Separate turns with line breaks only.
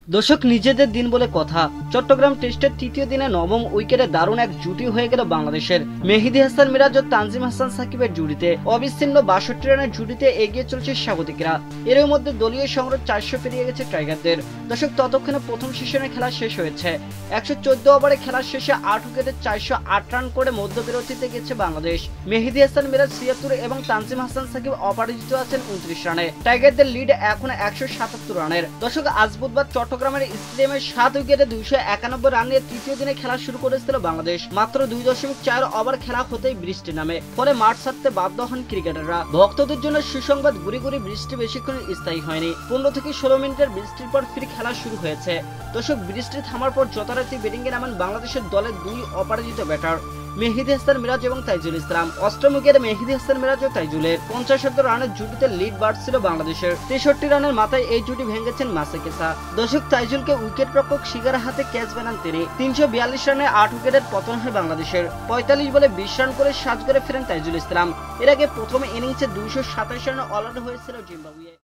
দর্শক, নিজেদের দিন বলে কথা। চট্টগ্রাম টেস্টের তৃতীয় দিনে নবম উইকেটে দারুণ এক জুটি হয়ে গেল বাংলাদেশের। মেহেদী হাসান মিরাজ ও তানজিম হাসান সাকিবের জুটিতে অবিচ্ছিন্ন ৬২ রানের জুটিতে এগিয়ে চলছে স্বাগতিকরা। এর মধ্যে দলীয় সংগ্রহ ৪০০ পেরিয়ে গেছে টাইগারদের। দর্শক, ততক্ষণে প্রথম সেশনের খেলা শেষ হয়েছে। ১১৪ ওভারে খেলার শেষে ৮ উইকেটে ৪০৮ রান করে মধ্যবিরতিতে গেছে বাংলাদেশ। মেহেদী হাসান মিরাজ ৭৬ এবং তানজিম হাসান সাকিব অপরাজিত আছেন ২৯ রানে। টাইগারদের লিড এখন ১৭৭ রানের। দর্শক, আজ বুধবার চট্টগ্রামের স্টেডিয়ামে ৭ উইকেটে ২৯১ রান নিয়ে তৃতীয় দিনে খেলা শুরু করেছিল বাংলাদেশ। মাত্র ২.৪ ওভার খেলা হতেই বৃষ্টি নামে, ফলে মাঠ ছাড়তে বাধ্য হন ক্রিকেটাররা। ভক্তদের জন্য সুসংবাদ, গুড়ি গুড়ি বৃষ্টি বেশিক্ষণ স্থায়ী হয়নি। ১৫ থেকে ১৬ মিনিটের বৃষ্টির পর ফির খেলা শুরু হয়েছে। দর্শক, বৃষ্টি থামার পর যথারীতি ব্যাটিংয়ে নামেন বাংলাদেশের দলের দুই অপরাজিত ব্যাটার মেহেদী হাসান মিরাজ এবং তাইজুল ইসলাম। অষ্টম উইকেটে মেহেদী হাসান মিরাজ ও তাইজুলের ৫০ রানের জুটিতে লিড বাড়ছিল বাংলাদেশের। ৬৩ রানের মাথায় এই জুটি ভেঙেছেন মাসেকেসা। দর্শক, তাইজুলকে উইকেট রক্ষক শিকার হাতে ক্যাচ বানান তিনি। ৩৪২ রানে ৮ উইকেটের পতন হয় বাংলাদেশের। ৪৫ বলে ২০ রান করে সাজ করে ফেরেন তাইজুল ইসলাম। এর আগে প্রথম ইনিংসে ২২৭ রানে অল আউট হয়েছিল জিম্বাবুয়ে।